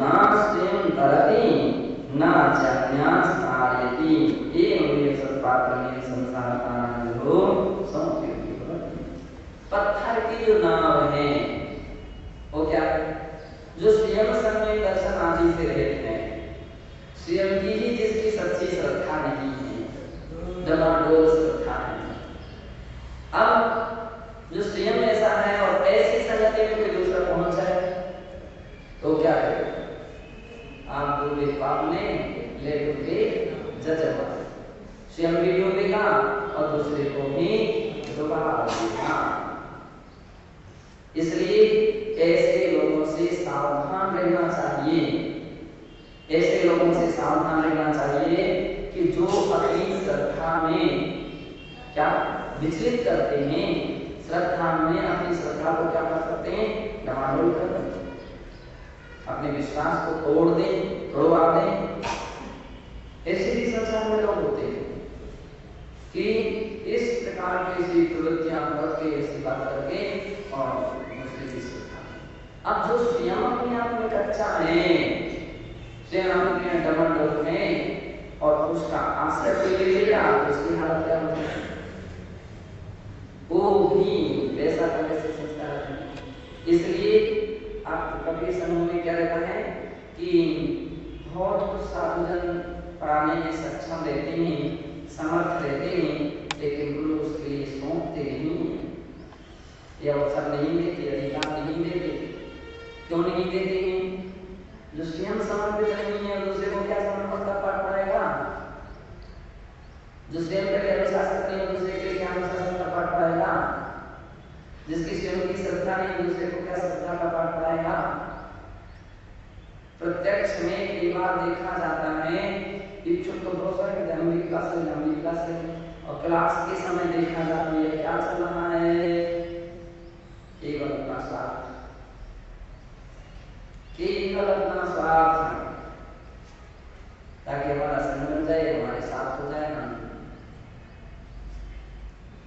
ना स्वयं तरति ना चान्यास कारयति एवं सत्पात्रमेव संसारतारो समुपयोगी भवति। पत्थर की जो नाव है वो क्या है? जो स्वयं समय दर्शन आदि से रहित है, स्वयं की ही जिसकी सच्ची श्रद्धा नहीं है, डमाडोल श्रद्धा है। अब जो स्वयं ऐसा है और ऐसी संगति में कोई दूसरा पहुंच जाए तो क्या करेगा? आप डूबे पाप में ले डूबे जजबा, स्वयं भी डूबेगा और दूसरे को भी डुबा देगा। इसलिए ऐसे लोगों से सावधान रहना चाहिए, ऐसे लोगों से सावधान रहना चाहिए कि जो अपनी श्रद्धा में क्या विचलित करते हैं, श्रद्धा में अपनी श्रद्धा को क्या कर सकते हैं? डमाडोल कर दें, अपने विश्वास को तोड़ दें, तोड़वा दें। ऐसे भी संसार में लोग होते हैं कि इस प्रकार की ऐसी प्रवृत्तियां करके, ऐसी बात करके और दूसरे की श्रद्धा। अब जो स्वयं अपने आप में कच्चा है, स्वयं अपने डमाडोल में और उसका आश्रय कोई ले लेगा तो उसकी हालत क्या होती है? वो भी वैसा का वैसे संस्कार है। इसलिए आप कभी समूह में क्या रहता है कि बहुत कुछ साधुजन पढ़ाने में सक्षम रहते हैं, समर्थ रहते हैं, लेकिन गुरु उसके लिए सौंपते नहीं हैं, या अवसर नहीं देते, अधिकार नहीं देते। क्यों नहीं देते हैं? जो स्वयं समर्पित नहीं है दूसरे को क्या समर्पण का पाठ पढ़ाएगा? जो स्वयं के लिए अनुशासित नहीं है दूसरे के लिए क्या अनुशासन का पाठ पढ़ाएगा? जिसकी स्वयं की श्रद्धा नहीं दूसरे को क्या श्रद्धा का पाठ पढ़ाएगा? प्रत्यक्ष में कई बार देखा जाता है, इच्छुक तो बहुत सारे लंबी क्लास है और क्लास के समय देखा जाता है क्या चल रहा है? केवल अपना स्वार्थ, केवल अपना स्वार्थ, ताकि हमारा संग बन जाए, हमारे साथ हो जाए ना।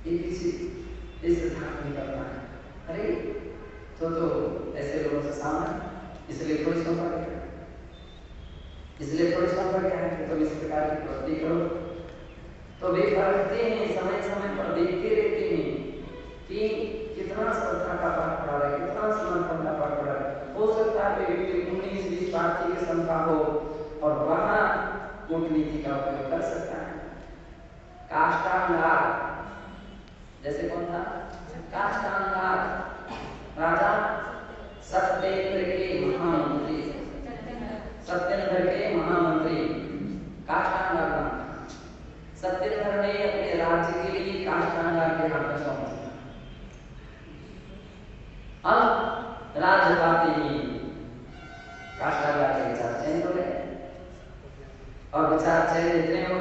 ये किसी इस सिद्धांत नहीं करना है। अरे तो ऐसे लोगों से सामना, इसलिए थोड़ी सौंपा गया, इसलिए थोड़ी सौंपा गया है कि तुम इस प्रकार की प्रवृत्ति करो। तो वे पढ़ते हैं, समय समय पर देखते रहते हैं कि कितना श्रद्धा का पाठ पढ़ा रहा है, कितना समर्पण का पाठ पढ़ा रहा है। हो सकता है व्यक्ति 19-20 पार्थी के संख्या हो और वहां कूटनीति का उपयोग कर सकता है। काष्ठांगार जैसे कौन था? काष्ठांगार राजा सत्येंद्र के महामंत्री, सत्येंद्र के महामंत्री काष्ठांगार नाम। सत्येंद्र ने अपने राज्य के लिए काष्ठांगार के हाथ में सौंप दिया। अब राज्य पाते ही काष्ठांगार के विचार चेंज हो गए और विचार चेंज इतने हो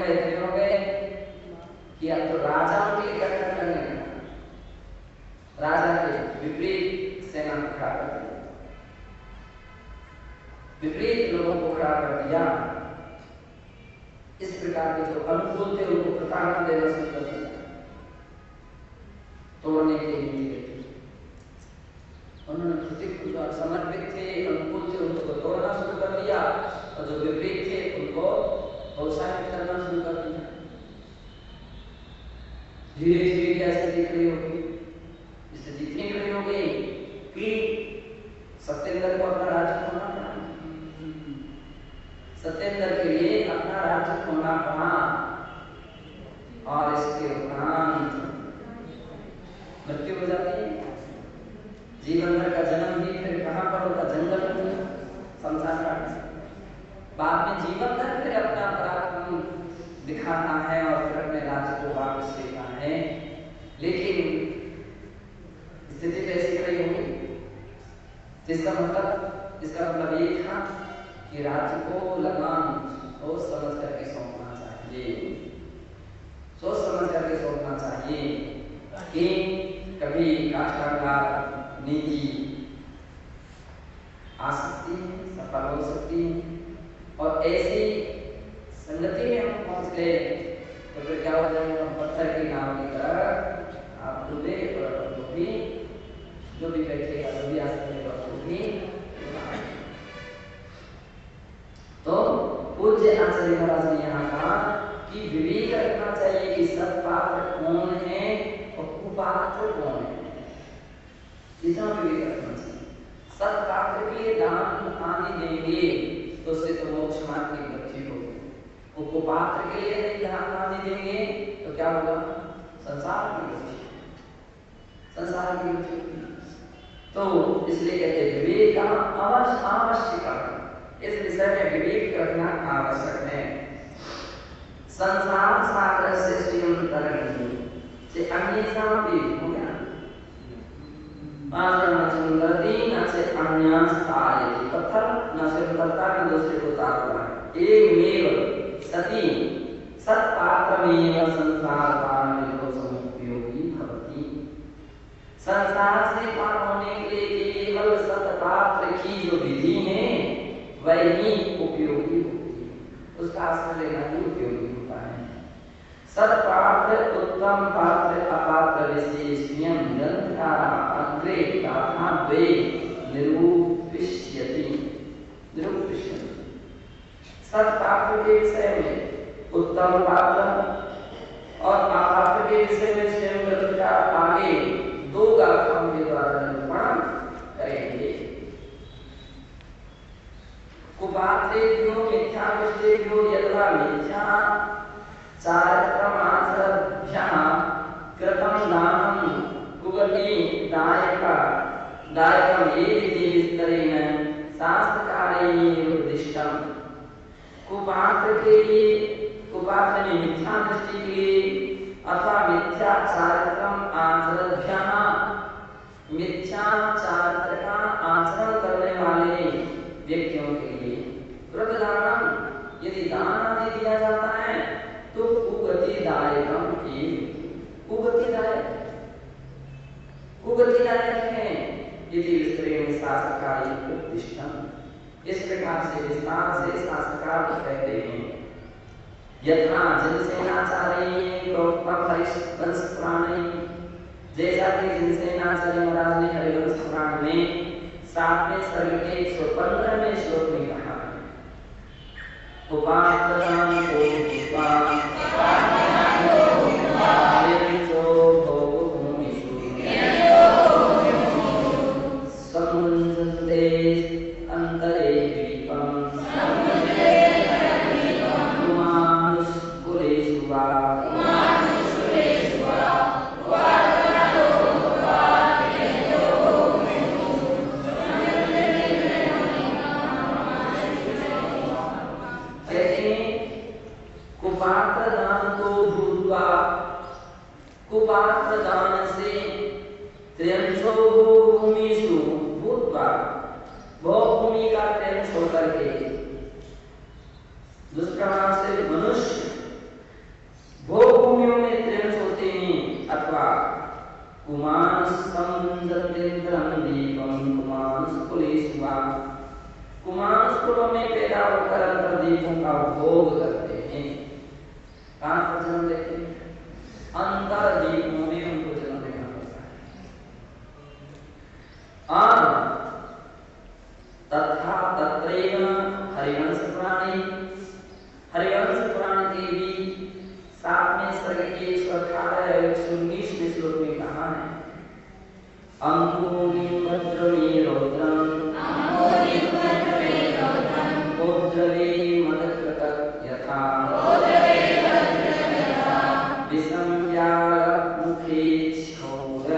गए कि अब तो राजाओं के लिए गठन करने लगा, राजा के विपरीत सेना को खड़ा कर दिया, विपरीत लोगों को खड़ा कर दिया। इस प्रकार के जो अनुकूल थे उनको प्रताड़ना देना शुरू कर दिया, तोड़ने के लिए उन्होंने जो समर्पित थे, अनुकूल थे, उनको तोड़ना शुरू कर दिया और जो विपरीत थे उनको प्रोत्साहित करना शुरू कर दिया। धीरे धीरे कैसे दिख रही होगी स्थिति, इतनी बड़ी हो गई कि सत्येंद्र को अपना राज्य खोना पड़ा, सत्येंद्र के लिए अपना राज्य खोना पड़ा। और इसके उपरांत मृत्यु हो जाती है। जीवन भर का जन्म भी फिर कहां पर होता? जंगल में, संसार का। बाद में जीवन भर फिर अपना पराक्रम दिखाना है और फिर अपने राज्य को वापस लेना है। लेकिन स्थिति तो ऐसी खड़ी होगी, इसका मतलब ये था कि राज्य को लगाम सोच समझ करके सौंपना चाहिए, सोच समझ करके सौंपना चाहिए कि कभी काष्ठांगार नीति आ सकती है, सफल हो सकती है। और ऐसी संगति में हम पहुंच गए तो फिर क्या हो जाएगा? पत्थर की नाव की तरह आप डूबे और डूबी, जो भी बैठेगा जो भी आसपास भी। पूज्य आचार्य महाराज ने यहाँ कहा कि विवेक रखना चाहिए कि सत्पात्र कौन है और कुपात्र कौन है, इतना विवेक रखना चाहिए। सत्पात्र के लिए दान आदि देंगे तो उससे तो मोक्ष मार्ग की वृद्धि होगी, वो कुपात्र के लिए नहीं दान आदि देंगे तो क्या होगा, संसार की वृद्धि, संसार की वृद्धि। तो इसलिए कहते हैं विवेक आवश्यक, इस विषय में विवेक रखना आवश्यक है। संसार सागर से श्रीमंत तरंगी से अन्यथा भी हो गया, नदी न से अन्यास तारे पत्थर न से उतरता न दूसरे को तारता, एकमेव सती सत्पात्रमेव संसार पारण उपयोगी भवति। संसार से पार होने के लिए केवल सत्पात्र की जो विधि है वही उपयोगी होती है, उसका आश्रय लेना ही उपयोगी होता है। सत्पात्र उत्तम पात्र अपात्र विशेषण ग्रंथकार अग्रे गाथा द्वे निरूपिष्यति। सत्पात्र के विषय में उत्तम पात्र और अपात्र के विषय में स्वयं ग्रंथकार आगे दो गाथाओं के द्वारा निरूपण करेंगे। कुपात्रेभ्यो मिथ्याविष्टेभ्यो यथा मिथ्या चारित्रमाचरभ्यः कृतं दानं कुगली दायकं येति विस्तरेण शास्त्रकारेण उद्दिष्टम्। कुपात्र के लिए, कुपात्र में मिथ्या दृष्टि के लिए अथवा मिथ्या चारित्रम आचरभ्यः, मिथ्या चारित्र का आचरण करने वाले व्यक्तियों के लिए व्रतदानम, यदि दान आदि दिया जाता है तो कुगतिदायकम की कुगतिदायक है, यदि विस्तरेण शास्त्रकारी उद्दिष्टम, इस प्रकार से विस्तार से शास्त्रकार कहते हैं। यथा जिनसेनाचार्य प्रोक्तम हरिवंश पुराणे, जैसा कि जिनसेनाचार्य महाराज ने हरिवंश पुराण में 7वें सर्ग के 115वें श्लोक में कहा है, उपात्तदान को समुद्रे अंतरे दीपम कुमानुष्कुलेषु वा कुपात्र दान से त्र्यंशो भूमिषु भूत्वा, भूमि का त्र्यंश होकर के दुष्प्रमाण से मनुष्य भूमियों में त्र्यंश होते हैं, अथवा कुमानुष्कुलों में पैदा होकर अंतर्दीपों का भोग करते हैं। कहाँ पर जन्म लेते हैं? अंतर्दीपों में उनको जन्म देना पड़ता है। तथा तत्रैव हरिवंश पुराणे, हरिवंश पुराण के भी 7वें सर्ग के 118-119वें श्लोक में कहा है, अंगूलिं भद्रमे रौद्रं उद्रवे मदकृत यथा विसंज्ञामुखे छौर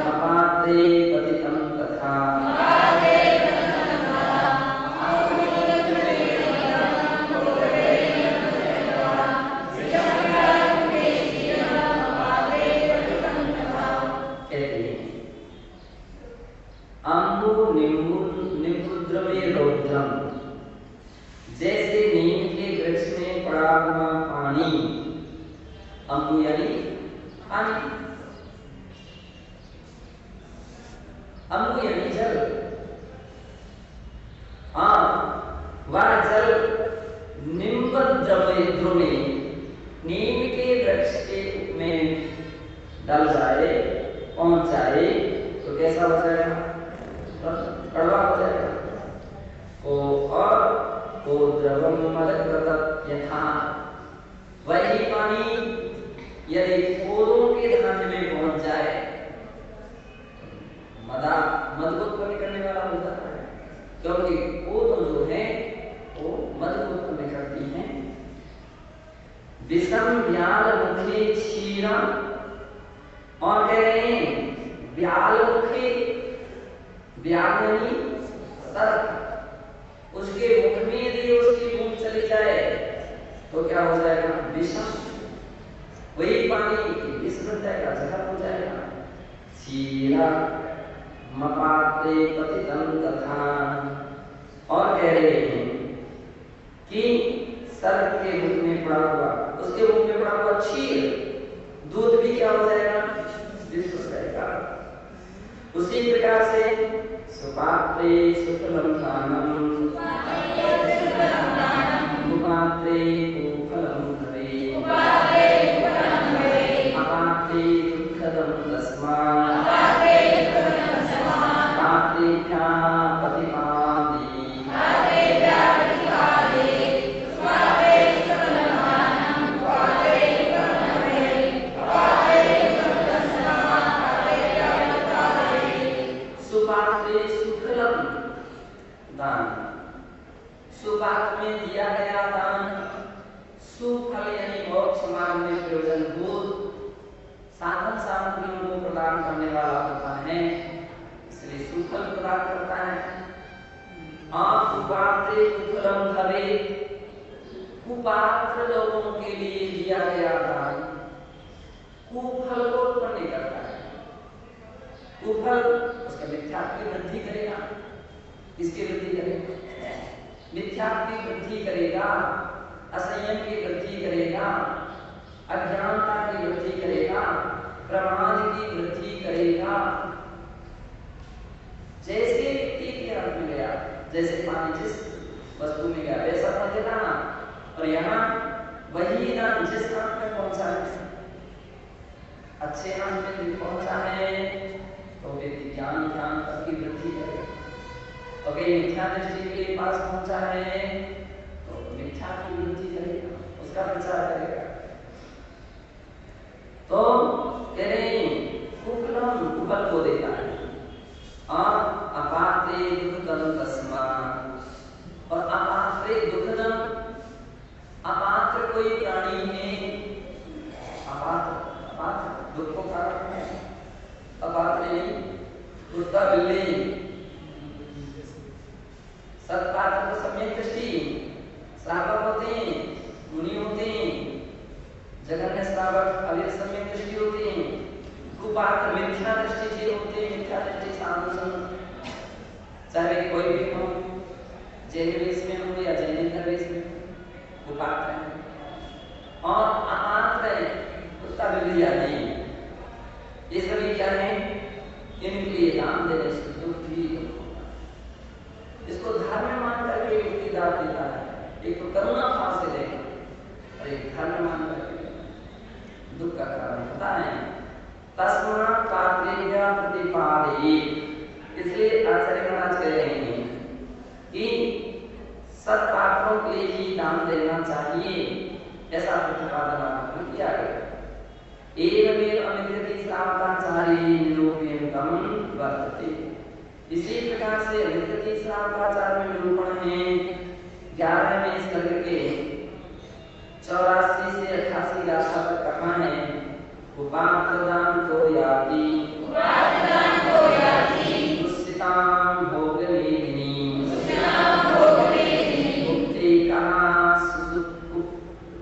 अपात्रे पतितं तथा। जैसे नीम के वृक्ष में पड़ा हुआ पानी, अम्बु यानी पानी, अम्बु यानी जल, वह जल निम्बद्रव्य में नीम के वृक्ष के में डल जाए, पहुंच जाए तो कैसा हो जाएगा? कड़वा हो जाएगा। मद को उत्पन्न करने वाला हो जाता है, क्योंकि कोदो जो है वो मद को उत्पन्न करती है। विषम व्याल मुखे क्षीरा, और कह रहे हैं व्याल मुखे, व्याल सर्प, उसके मुख में यदि उसकी बूंद चली जाए तो क्या हो जाएगा? विषम, वही पानी विष बन जाएगा, जहर हो जाएगा। क्षीरा मपाते पतितं तथा, और कह रहे हैं कि सर्प के मुख में पड़ा हुआ, उसके मुख में पड़ा हुआ क्षीर, दूध भी क्या हो जाएगा? विष हो जाएगा। उसी प्रकार से सुपात्रे सुफलम दानम, कुपात्रे कुफलम भवे, अपात्रे दुःखदं तस्मात्, पात्रेभ्यः प्रतिपादि। सुपात्रे सुफलम दान, सुपात्र में दिया गया दान, सुफल यानी मोक्ष मार्ग में प्रयोजनभूत साधन सामग्रियों को प्रदान करने वाला होता है, इसलिए सुफल प्रदान करता है। और कुपात्रे कुफलम भवे, कुपात्र लोगों के लिए दिया गया दान कुफल को उत्पन्न करता है। कुफल उसका मिथ्यात्व की वृद्धि करेगा, इसकी वृद्धि करेगा, मिथ्यात्व की वृद्धि करेगा, असंयम की वृद्धि करेगा, अज्ञानता की वृद्धि करेगा, प्रमाद की वृद्धि करेगा। जैसे व्यक्ति के अर्थ में गया, जैसे पानी जिस वस्तु में गया वैसा पहुंचे ना, और यहाँ वही ना जिस अर्थ में पहुंचा है, अच्छे अर्थ में पहुंचा है तो व्यक्ति ज्ञान ध्यान तक की वृद्धि करेगा। और कहीं मिथ्या दृष्टि के पास पहुंचा है तो मिथ्या की वृद्धि करेगा, उसका प्रचार करेगा। तो कह रहे हैं कुफलम कुफल को देता है, और अपात्रे दुःखदं तस्मात्, और अपात्रे दुःखदं, अपात्र कोई प्राणी है, अपात्र दुख को कारण है, अपात्र कुत्ता बिल्ली, सत्पात्र को सम्यक दृष्टि, श्रावक होते हैं, मुनि होते हैं, जगन्य श्रावक अविर सम्यक दृष्टि होते हैं, कुपात्र मिथ्या दृष्टि से होते हैं, मिथ्या दृष्टि साधु संत, चाहे कोई भी हो, जैन वेश में हो या जैनेतर वेश में, कुपात्र है। और अपात्र है कुत्ता बिल्ली आदि, ये सभी क्या है? इनके लिए दान देने से दुख भी होगा। इसको धर्म मान करके व्यक्ति दान देता है, एक तो करुणा भाव से देगा और एक धर्म मान करके दुख का कारण होता है। तस्मात् पात्रेभ्यः प्रतिपादयेत्, इसलिए आचार्य महाराज कह रहे हैं कि सत्पात्रों के लिए ही दान देना चाहिए, ऐसा प्रतिपादन किया गया। एवमेव अमित्रति श्रावकाचार्य निरूपयन्तम वर्तते, इसी प्रकार से अमित्रति श्रावकाचार्य में निरूपण है 11वें स्कंद के 84 से 88 गाथा तक कहा है। उपादान तो याति दुष्सितां भोगलेहिनी मुक्ति कहा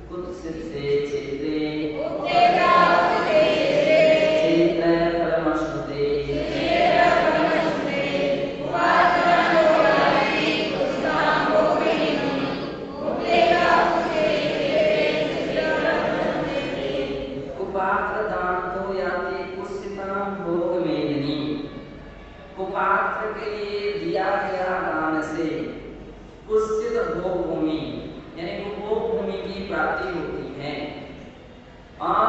कुत्सित से चेते कुपात्र के लिए दिया गया दान से कुत्सित भोग भूमि यानी भोग भूमि की प्राप्ति होती है। और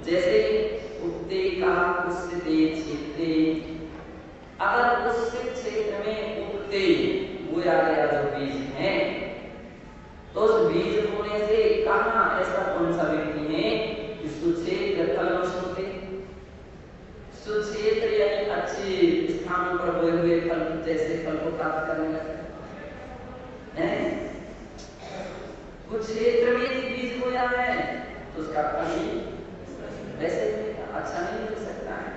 जैसे उक्ते का कुत्सिते क्षेत्रे, अगर कुत्सित क्षेत्र में उक्ते बोया गया जो बीज है तो उस बीज बोने से कहाँ ऐसा कौन सा व्यक्ति है कि सुक्षेत्र कलमश होते, सुक्षेत्र यानी अच्छे स्थान स्थानों पर बोए हुए फल जैसे फल को प्राप्त करने लगते हैं। कुछ क्षेत्र में बीज बोया है तो उसका फल वैसे अच्छा नहीं मिल सकता है।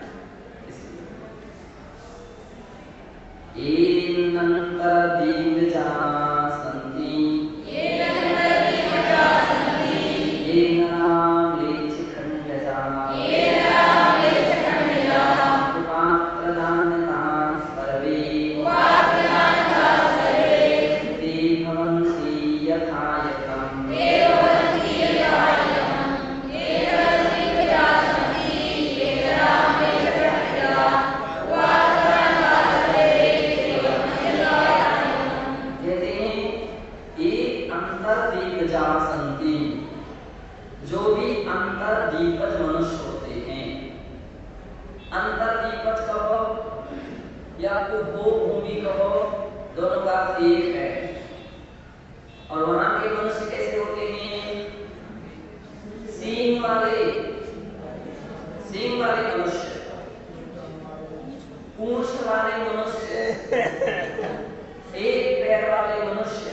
जो भी अंतर्दीपज मनुष्य होते हैं, अंतर्दीपज कहो या तो भो भूमि कहो, दोनों का एक है। और वहां के मनुष्य कैसे होते हैं? सींग वाले मनुष्य, पूंछ वाले मनुष्य, एक पैर वाले मनुष्य,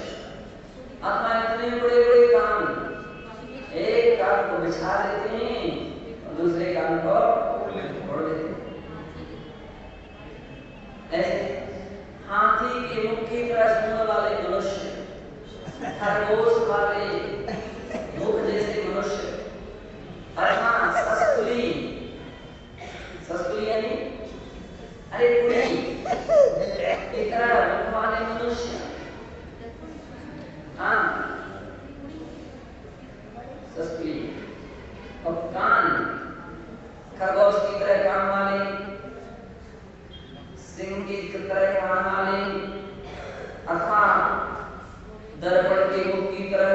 अथवा इतने बड़े बड़े कान, एक कान को बिछा देते हैं और दूसरे कान को छोड़ देते हैं। ऐसे हाथी के मुख की तरह सुनने वाले मनुष्य, खरगोश वाले मुख जैसे मनुष्य, अर्थात सस्तुली यानी अरे पुरी की तरह मुख वाले मनुष्य, सस्तुली, और कान खरगोश की तरह कान वाले, सिंह की तरह कान वाले, अथवा दर्पण के मुख की तरह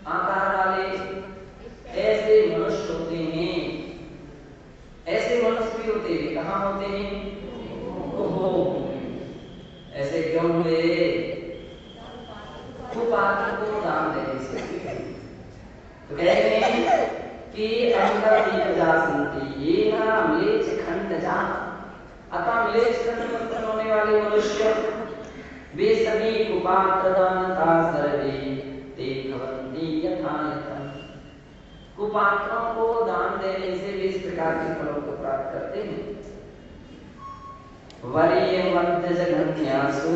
आकार वाले, ऐसे मनुष्य होते हैं। ऐसे मनुष्य भी होते हैं, कहाँ होते हैं? ऐसे क्यों हुए? कुपात्र को दान देने से। तो कहते हैं कि अंतर्दीपजा सन्ति ये ना म्लेच्छ खंडजा, अतः म्लेच्छ खंड मंत्र होने वाले मनुष्य वे सभी कुपात्र दानता सर्वे ते भवन्ति यथा यथा। कुपात्रों को दान देने से वे इस प्रकार के फलों को प्राप्त करते हैं। वरीय मध्य जगन्यासु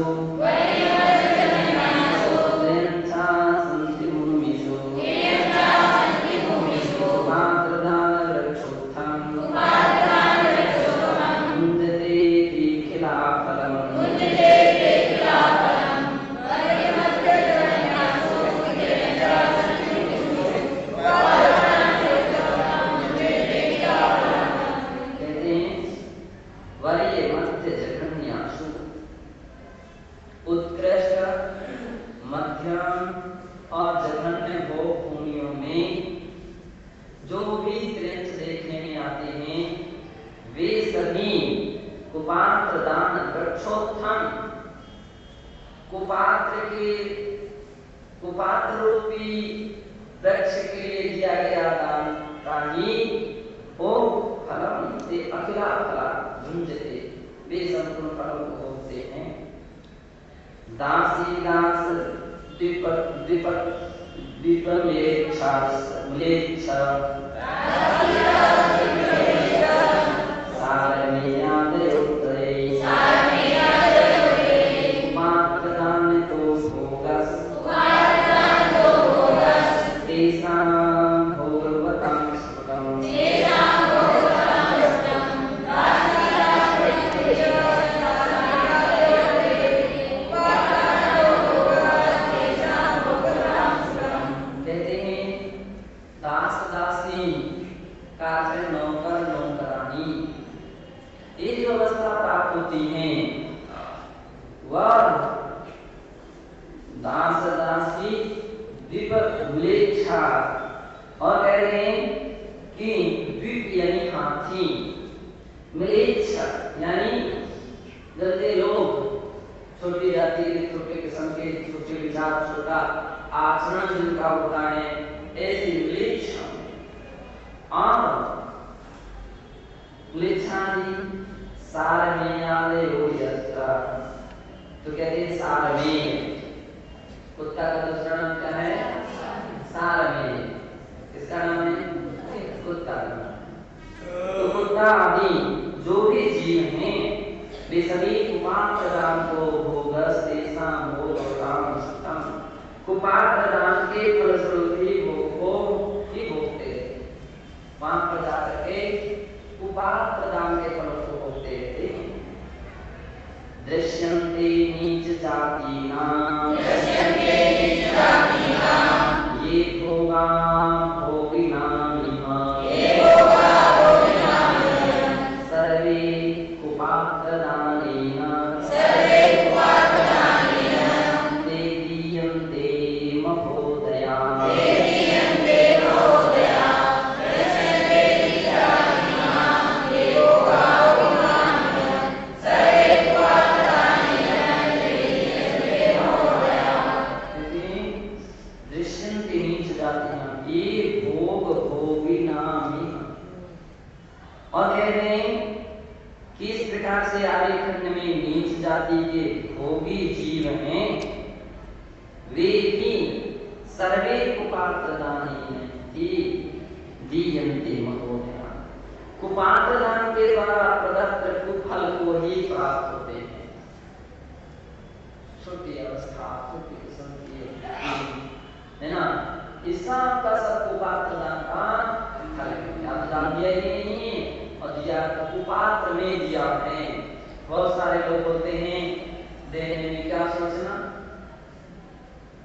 कुपात्र रूपी वृक्ष के लिए दिया गया दान का ही वो फलम से अखिला फला भुंजते, वे संपूर्ण फलों को भोगते हैं। दासी दास और कह रहे हैं कि द्वीप यानी हाथी, म्लेच्छ यानी गंदे लोग, छोटी जाति के छोटे किस्म के छोटे विचार, छोटा आचरण जिनका होता है, ऐसे म्लेच्छ और म्लेच्छादि सारमेयादयो वे सभी कुपात्र प्रदान को भोगस्तेषां भोगतां सुतम्, कुपात्र प्रदान के फलस्वरूप ही भोग को ही भोगते थे। वहां पर जाकर के कुपात्र प्रदान के फलों को भोगते थे। दृश्यन्ते नीच जातीनां ये भोगा भोगिनामिह सर्वे कुपात्रदानेन ते दीयन्ते महोदया। और कहते हैं कि इस प्रकार से आर्य खंड में नीच जाति के भोगी जीव हैं, वे भी सर्वे कुपात्रदानेन दीयन्ते महोदया, कुपात्रदान के द्वारा प्रदत्त कुफल को ही प्राप्त होते हैं। छोटी अवस्था है ना, इसका आपका सब कुपात्रदान का फल दान दिया ही नहीं है और दिया तो कुपात्र में दिया है। बहुत सारे लोग बोलते हैं देने में क्या सोचना,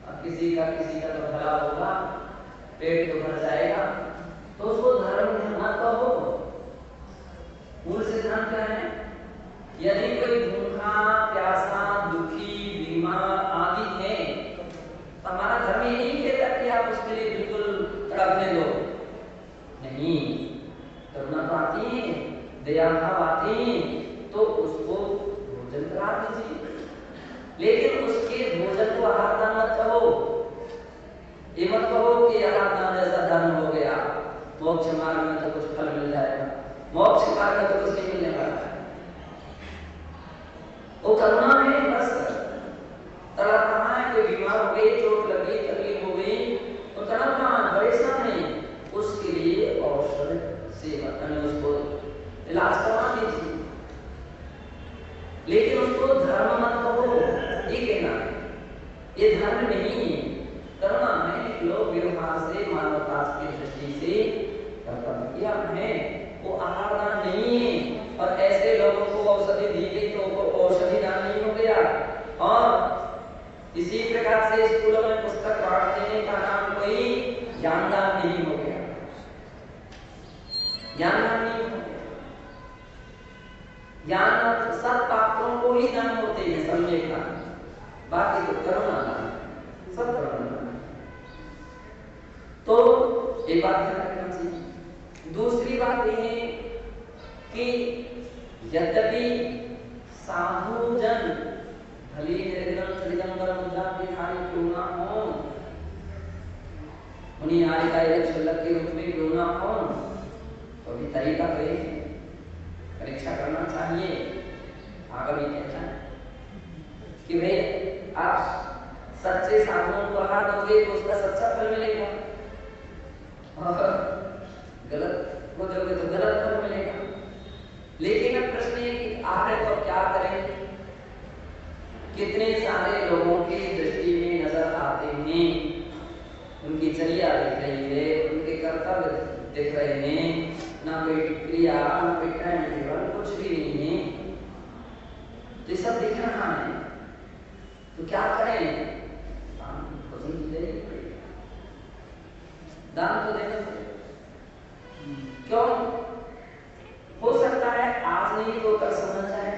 अब किसी का तो भला होगा, पेट तो भर जाएगा, तो उसको धर्म न कहो। मूल सिद्धांत क्या है, यदि कोई भूखा प्यासा दुखी बीमार आदि है तो हमारा धर्म ये नहीं कहता कि आप उसके लिए बिल्कुल तड़पने दो, नहीं, करुणा तो आती है, दया भाव आती है, तो उसको भोजन करा दीजिए, लेकिन उसके भोजन को आहार दान मत कहो। ये मत कहो कि आहार दान जैसा दान हो गया, मोक्ष मार्ग में तो कुछ फल मिल जाएगा, मोक्ष मार्ग में तो कुछ नहीं मिलने वाला है। वो करुणा है बस, तड़प रहा है, कोई बीमार हो गई, चोट लग गई, तकलीफ हो गई, तो तड़प रहा है, परेशान है, उसके लिए औषध सेवन उसको इलाज करवा दीजिए, लेकिन उसको धर्म मत कहो, ये कहना है, ये धर्म नहीं है। करुणा में लोग व्यवहार से मानवता की दृष्टि से कर्तव्य किया है, वो आहार दान नहीं है। और ऐसे लोगों को औषधि दी गई तो वो औषधि दान नहीं हो गया। और इसी प्रकार से स्कूलों में पुस्तक बांट देने का नाम कोई ज्ञान दान नहीं हो गया, ज्ञान दान नहीं हो गया। ज्ञान सब पात्रों को ही दान होते हैं, सम्यक दान, बाकी तो करुणा दान, सब करुणा दान। तो एक बात ध्यान रखना चाहिए। दूसरी बात यह है कि यद्यपि साधु जन भली निर्गुण त्रिजंबर मुद्रा भिखारी क्यों ना हो, उन्हीं आर्य का एक शुल्क के रूप में क्यों ना हो, तो भी तरीका तो परीक्षा करना चाहिए। आगे भी कहना है कि भाई आप सच्चे साधुओं को आहार दोगे तो उसका सच्चा फल मिलेगा, और गलत को दोगे तो गलत फल मिलेगा। लेकिन अब प्रश्न ये कि आखिर तो क्या करें, कितने सारे लोगों की दृष्टि में नजर आते हैं, उनकी चर्या दिख रही है, उनके कर्तव्य दिख रहे हैं, ना कोई क्रिया ना कोई टाइम टेबल कुछ भी नहीं है, तो ये सब दिख रहा है, तो क्या करें? दान तो देना पड़ेगा। क्यों? हो सकता है आज नहीं तो कल समझ जाए,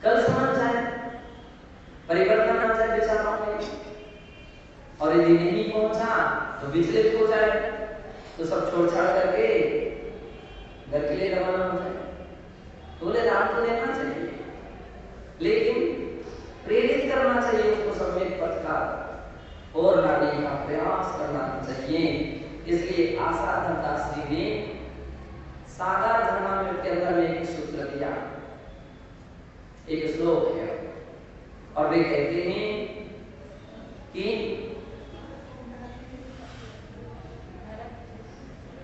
कल समझ जाए, परिवर्तन आ जाए विचारों में, और यदि नहीं पहुंचा तो विचलित हो जाए, तो सब छोड़ छाड़ करके घर के लिए रवाना हो जाए। तो बोले दान तो देना चाहिए, लेकिन प्रेरित करना चाहिए उसको सम्यक पथ का और लाने का प्रयास करना चाहिए। इसलिए आशा धनदास जी ने सादा धर्मामृत के अंदर में एक सूत्र दिया, एक श्लोक है, और वे कहते हैं कि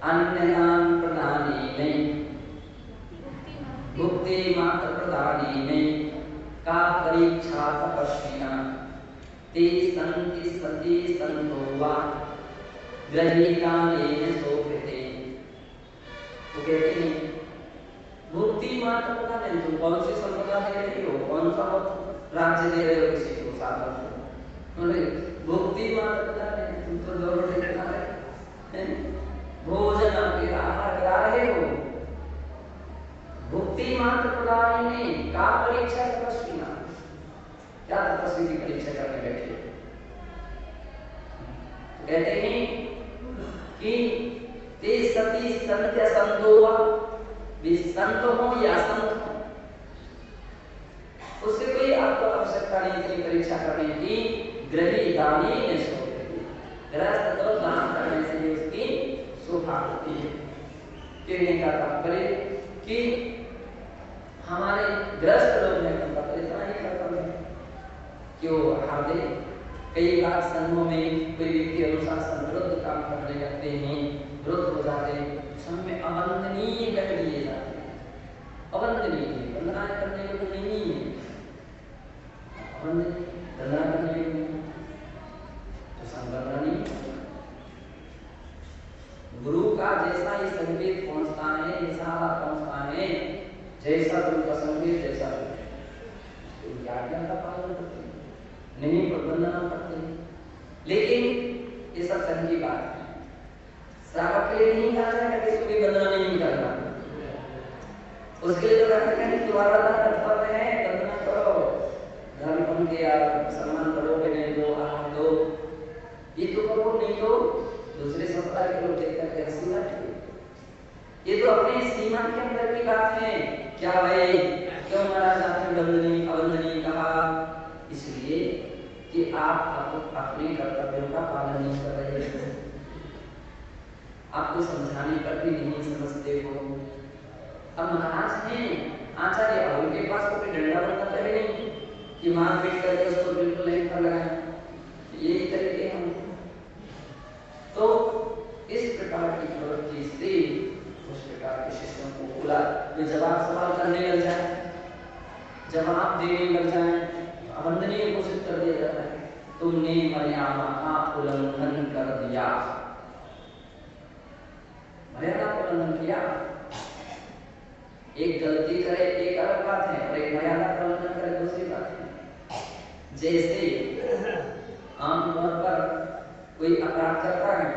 अन्नदान प्रदानेन भुक्ति मात्र प्रदानेन में का परीक्षा तपस्विना ते संति सति संतोवा ग्रहीतानेन सोपते। तो कहते हैं भुक्ति मात्र पता नहीं तुम कौन सी संपदा दे रही हो, कौन सा राज्य दे रहे हो किसी को साधक को, भुक्ति मात्र पता नहीं तुम तो दो रोटी खा रहे भोजन के आहार गिरा रहे हो। भुक्ति मात्र प्रदायिनी का परीक्षा तपस्विना, क्या तपस्वी की परीक्षा करने बैठे। कहते हैं कि ते सती संत्य संतोवा, संत हो या संत हो उससे कोई आपको आवश्यकता नहीं इतनी परीक्षा करने की। ग्रही दानी ने गृहस्थ तो दान करने से भी उसकी शोभा होती है। कहने का तात्पर्य कि हमारे गृहस्थ लोग हैं उनका तो इतना ही कर्तव्य है कि वो हार्दे कई बार संघों में कोई व्यक्ति अनुशासन विरुद्ध काम करने लगते हैं, विरुद्ध हो जाते हैं, सब में अवंदनीय कर दिए जाते हैं। अवंदनीय वंदना करने को तो नहीं है, अवंदनीय वंदना करने को तो संवंदना नहीं। गुरु का जैसा ही संकेत पहुंचता है, इशारा पहुंचता है, जैसा उनका संकेत जैसा तो क्या का पालन करते नहीं, वंदना करते। लेकिन ये सब संघ की बात है, श्रावक के लिए नहीं कहा जाएगा कि इसको भी वंदना नहीं करना, उसके लिए तो कहते हैं कि तुम्हारा कर्तव्य है वंदना करो, धर्म बन गया सम्मान करो, नहीं दो आहार दो, ये तो करो, नहीं तो दूसरे संप्रदाय के लोग देखकर के हंसी उड़ाते। ये तो अपने सीमा के अंदर की बात है। क्या भाई क्यों महाराज आपने वंदनीय अवंदनीय कहा? इसलिए कि आप अपने कर्तव्यों का पालन नहीं कर रहे हैं, आपको समझाने पर भी नहीं समझते हो। अब महाराज हैं आचार्य, उनके पास तो कोई डंडा बनता तो है नहीं कि मार पीट करके उसको बिल्कुल नहीं कर लगाए, यही तरीके हम। तो इस प्रकार की प्रवृत्ति से उस प्रकार के शिष्यों को खुला वे जवाब सवाल करने लग जाए, जवाब देने लग जाए, अवंदनीय घोषित कर दिया जाता है, तुमने मर्यादा का उल्लंघन कर दिया। मर्यादा का उल्लंघन किया, एक गलती करे एक अलग बात है और एक मर्यादा का उल्लंघन करे दूसरी बात है। जैसे आमतौर पर कोई अपराध करता है,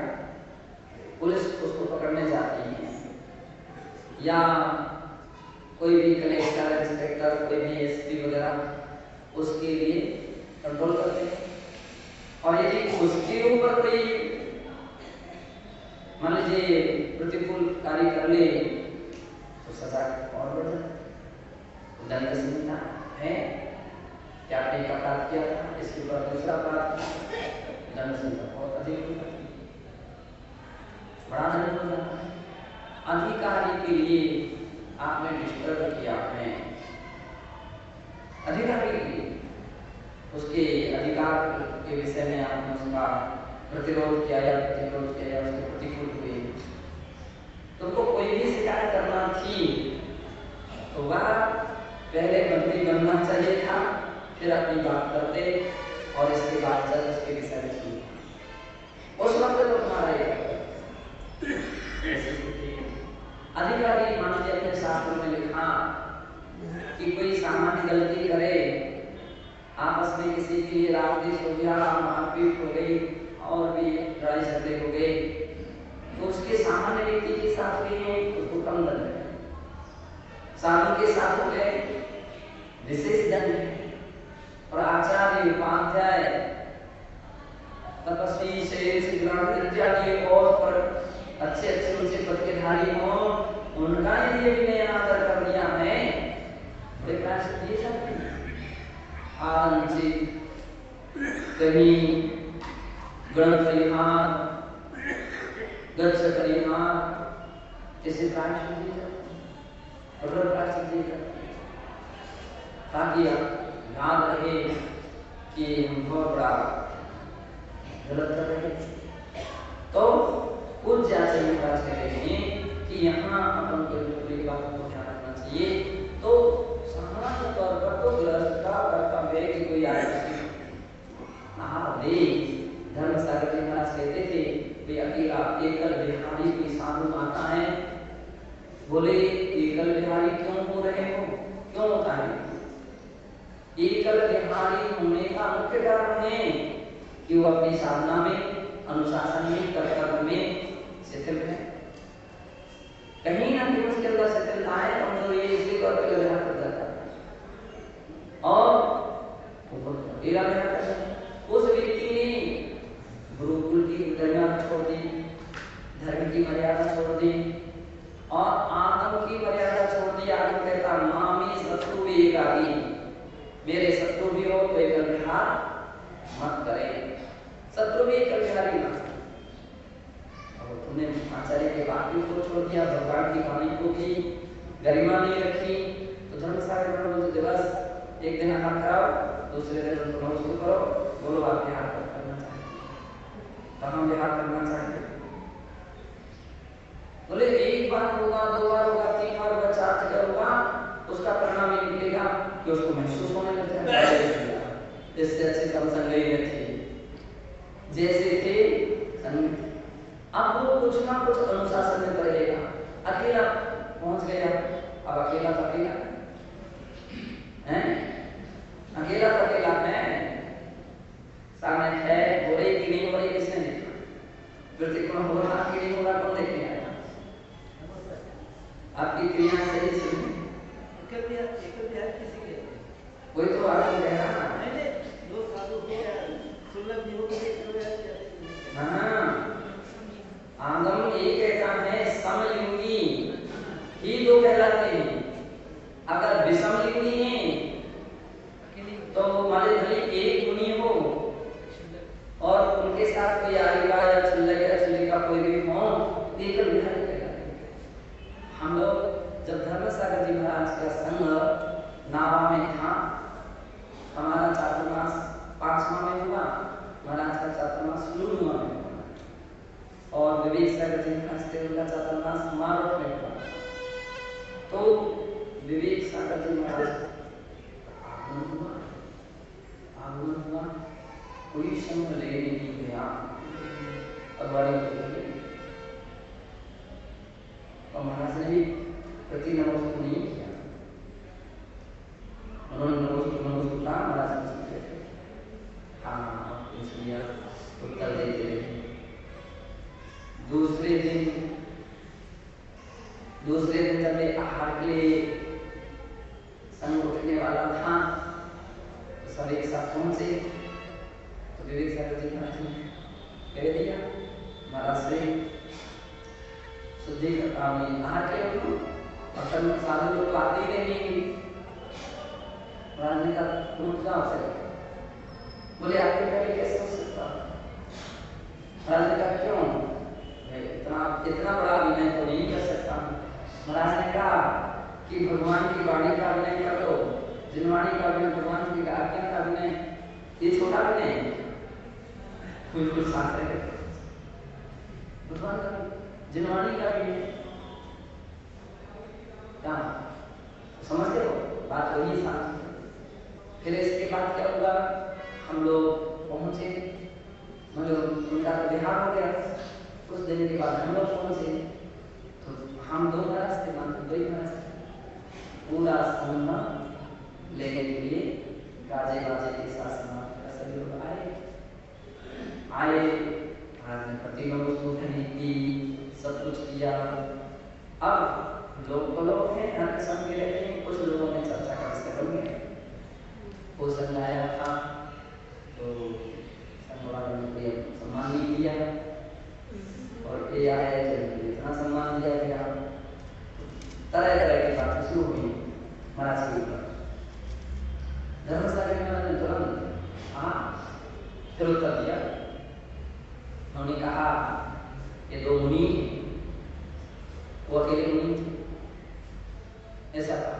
पुलिस उसको पकड़ने जाती है, या कोई भी कलेक्टर इंस्पेक्टर कोई भी एसपी वगैरह उसके लिए कंट्रोल करते हैं, और यदि उसके ऊपर कोई मान लीजिए प्रतिकूल कार्य कर ले तो सजा और बढ़ जाए, दंड संहिता है कि आपने एक अपराध किया था, इसके ऊपर दूसरा अपराध, दंड संहिता बहुत अधिक होता है, बड़ा दंड हो जाता है। अधिकारी के लिए आपने डिस्टर्ब किया है, अधिकारी के लिए उसके अधिकार के विषय में आपने उसका प्रतिरोध किया या उसके प्रतिकूल हुए, तुमको कोई भी शिकायत करना थी तो वह पहले मंत्री बनना चाहिए था, फिर अपनी बात करते और इसके बाद जब उसके विषय में सुनते, उस वक्त तो तुम्हारा अधिकारी मान लीजिए अपने शास्त्र में लिखा कि कोई सामान्य गलती करे, आपस में किसी की रात देश हो गया, मारपीट हो गई और भी लड़ाई झगड़े हो गए, तो उसके सामान्य व्यक्ति के साथ भी उसको कम दंड है, साधु के साथ हो गए विशेष दंड है। और आचार्य उपाध्याय तपस्वी श्रेष्ठ ग्रहण इत्यादि और पर अच्छे अच्छे उनसे पद के धारी हो, उनका यदि विनय आदर कर दिया है बड़े प्रायश्चित दिए जाते हैं। आंशिक कहीं ग्रंथ परिहार गच्छ परिहार जैसे प्रायश्चित दिए जाते हैं, और प्रायश्चित दिए जाते हैं, ताकि आप याद रहे कि हम बहुत बड़ा गलत कर रहे हैं। तो कुछ जैसे महाराज कह रहे हैं कि यहाँ अपन को पूरी बात को ध्यान रखना चाहिए। तो सामान्य तौर पर तो गृहस्थ का कर्तव्य है कि कोई आए धर्मसागर जी महाराज कहते थे वे अकेला एकल बिहारी कोई साधु आता है, बोले एकल बिहारी क्यों हो रहे हो, क्यों होता है? एकल बिहारी होने का मुख्य कारण है कि वो अपनी साधना में, अनुशासन में, कर्तव्य में शिथिल है। कहीं ना कहीं उसके अंदर शिथिलता है, कमजोरी है, इसलिए तो अकेला विहार कर जाता है। और अकेला विहार करता है उस व्यक्ति ने गुरुकुल की मर्यादा छोड़ दी, धर्म की मर्यादा छोड़ दी और आत्म की मर्यादा छोड़ दी। आत्म कहता मामी शत्रु भी एकाकी, मेरे शत्रु भी हो तो एकल विहार मत करें, शत्रु भी एकल विहारी मत। और तुमने आचार्य के वाक्यों को छोड़ दिया, भगवान की वाणी को भी गरिमा नहीं रखी, तो धर्मसागर में दिवस एक दिन आराम कराओ, दूसरे दिन उनको शुरू करो, बोलो आप विहार करना चाहिए, कहाँ विहार करना चाहिए? बोले एक बार होगा, दो बार होगा, तीन बार होगा, चार जगह होगा, उसका परिणाम ये निकलेगा कि उसको महसूस होने लगता है इससे अच्छे कम संग थे जैसे थे संग। अब वो कुछ ना कुछ अनुशासन में रहेगा। अकेला पहुंच गया, अब अकेला तो अकेला है, अकेला तो अकेला है, सामने है हो रही कि नहीं हो रही किसने देखा? प्रतिकोण हो रहा कि नहीं हो रहा कौन देखने आया? आपकी क्रिया सही से कोई तो आगे कह रहा है आगम एक ऐसा है समलिंगी ही दो कहलाते हैं। अगर विषमलिंगी हैं तो हमारे भले एक गुणी हो और उनके साथ कोई आलिका या चल्लिका कोई भी हो, एकल विहारी कहलाते हैं। हम लोग जब धर्मसागर जी महाराज का संग नावा में था, हमारा चातुर्मास 5वां में हुआ, महाराज का चातुर्मास 9वां में हुआ और विवेक सागर जी महाराज का चातुर्मास मार्च में हुआ। तो विवेक सागर जी महाराज आगमन हुआ, कोई संग लेने नहीं गया और महाराज ने भी प्रति नमस्कार नहीं किया, उन्होंने नमस्कार महाराज ने पूछे थे, हाँ इसलिए उत्तर देते रहे। दूसरे दिन जब मैं आहार के लिए संग उठने वाला था तो सब एक साथ पहुंचे, तो विवेक सागर जी महाराज ने कह दिया महाराज से शुद्धि का काम नहीं, आहार के लोग और साधन लोग आते ही नहीं। महाराज ने कहा से बोले आपके पहले कैसे हो सकता? महाराज ने कहा क्यों? इतना बड़ा अभिनय तो नहीं कर सकता। महाराज ने कहा कि भगवान की वाणी का अभिनय कर लो, जिनवाणी का अभिनय, भगवान की आज्ञा का अभिनय, ये छोटा अभिनय कुछ शास्त्र है, भगवान का जिनवाणी का अभिनय क्या समझते हो बात? वही शास्त्र। फिर इसके बाद क्या हुआ, हम लोग पहुंचे, मतलब उनका विहार हो गया। कुछ दिन के बाद हम लोग पहुंचे तो हम दो महाराज थे, दो ही महाराज थे, पूरा सम्मान लेने के लिए गाजे बाजे के साथ सभी लोग आए। महाराज ने प्रतिमा की सब कुछ किया। अब लोग हैं यहाँ संग रहते हैं, कुछ लोगों ने चर्चा का विषय बन गया, वो समझाया था तो सम्मान नहीं दिया और ये आया इतना सम्मान दिया गया, तरह तरह की बातें शुरू हुई महाराज के ऊपर। धर्मसागर महाराज ने तुरंत फिर उत्तर दिया। उन्होंने कहा ये दो मुनि वो अकेले मुनि थे, ऐसा कहा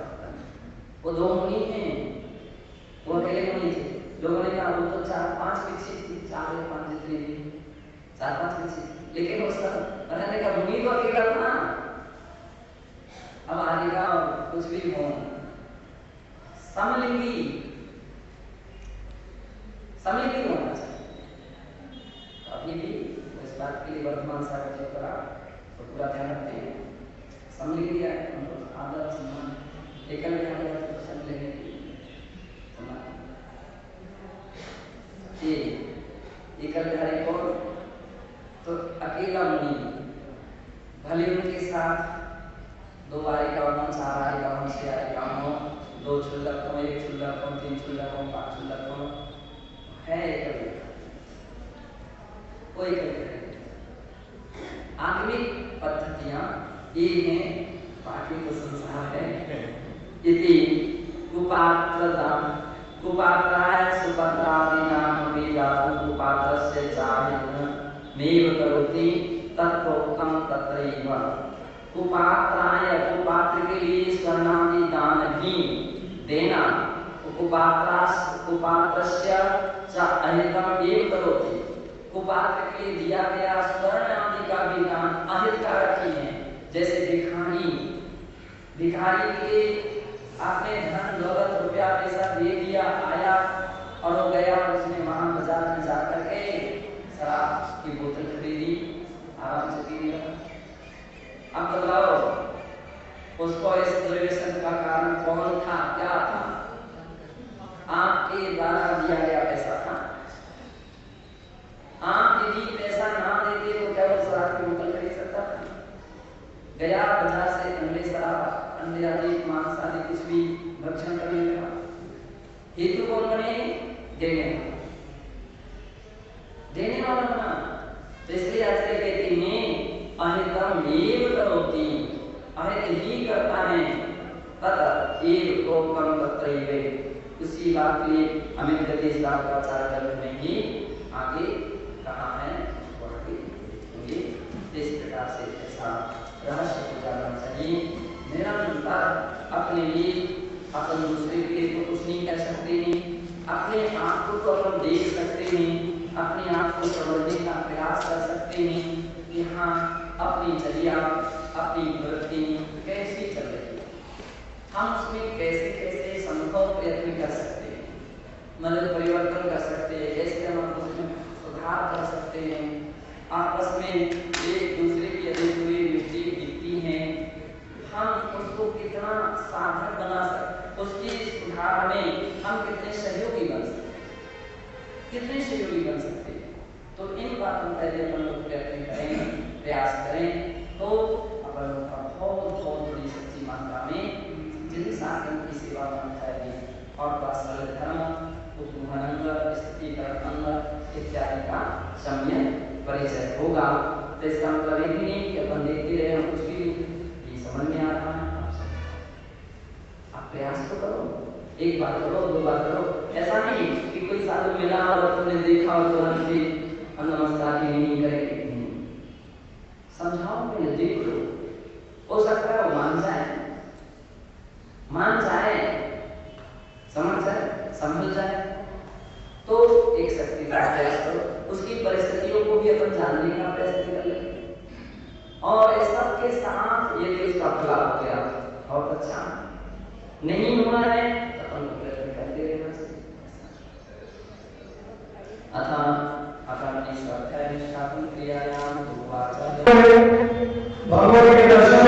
वो दो मुनि हैं, वो अकेले मुनि थे। लोगों ने कहा वो तो 4-5 विकसित थी, 4-5 जितने भी 4-5 विकसित, लेकिन उसका मैंने कहा मुनि तो अकेला था। अब आगे का कुछ भी हो, समलिंगी समलिंगी होना चाहिए। अभी भी इस बात के लिए वर्तमान सागर करा तो पूरा ध्यान रखते हैं। समलिंगी आदर सम्मान एकल पसंद लेने की एकल बिहारी कौन? तो अकेला मुनि, भले उनके साथ दो बालिकाओं, चार बालिकाओं, छह बालिकाओं, दो छुल्लकों, एक छुल्लकों, तीन छुल्लकों, पांच छुल्लकों है एकल कोई आधुनिक पद्धतियां ये हैं। बाकी तो संसार है। इति कुपात्रदान कुपात्राय सुपत्रादीनां वेदातु कुपात्रस्य चारित्र्यं मेव करोति तत्प्रोक्तं तत्रैव। कुपात्राय कुपात्र के लिए स्वर्णादि दान भी देना, कुपात्रस्य च अहितं एव करोति। कुपात्र के लिए दिया गया स्वर्ण आदि का भी दान अहितकारक ही है। जैसे भिखारी के आपने धन दौलत रुपया पैसा दे दिया, आया और वो गया, उसने वहां बाजार में जाकर के शराब की बोतल खरीदी, आराम से पी लिया। अब बताओ उसको इस रिलेशन का कारण कौन था, क्या था? आपके द्वारा दिया गया पैसा था। आप यदि पैसा ना देते तो क्या वो शराब की बोतल खरीद सकता था? गया बाजार से अंडे शराब, अंडे आदि, मांस आदि कुछ भी भक्षण करने लगा। हेतु कौन बने? देने वाला बना। तो इसलिए आचार्य कहते हैं अहितम एव करोति, अहित ही करता है। तत् एव प्रोक्तं तत्रैव। उसी बात के लिए हमें गति शास्त्राचार्य में ही आगे कहा है। इस प्रकार से ऐसा रहस्य को जानना चाहिए। निरंतर अपने लिए अपन दूसरे के लिए तो कुछ नहीं कह सकते हैं, अपने आप को तो अपन देख सकते हैं, अपने आप को समझने का प्रयास कर सकते हैं कि हाँ अपनी चर्या, अपनी वृत्ति कैसी चल रही है, हम उसमें कैसे कैसे संभव प्रयत्न कर सकते हैं, मतलब परिवर्तन कर सकते हैं, कैसे हम उसमें सुधार कर सकते हैं। आपस में एक दूसरे की यदि कोई मिट्टी गिरती है, हम उसको कितना साधक बना सकते, उसकी सुधार में हम कितने सहयोगी बन सकते, कितने सहयोगी बन सकते हैं। तो इन बातों का यदि हम लोग प्रयत्न करें, प्रयास करें, तो अपन लोग का बहुत बहुत बड़ी सच्ची मात्रा में जिन साधन की सेवा बनता है और वास्तविक धर्म स्थिति इत्यादि का सम्यक परिचय होगा। तो इसका मतलब ये नहीं कि अपन देखते रहे हम कुछ भी ये समझ में आ रहा है। आप प्रयास तो करो, एक बार करो, दो बार करो। ऐसा नहीं कि कोई साधु मिला और तुमने देखा और तुरंत ही हम नमस्कार ही नहीं करेंगे। समझाओ, मैं देख लो, हो सकता है वो मान जाए, समझ जाए, समझ जाए, तो एक शक्ति का प्रयास करो। उसकी परिस्थितियों को भी अपन जानने का प्रयास कर लें और इस सब के साथ ये उसका फला हो गया बहुत अच्छा नहीं होना है तो अपन प्रयत्न करते रहना चाहिए। अतः अपनी स्वाध्याय निष्ठापन क्रियायाम भगवान के दर्शन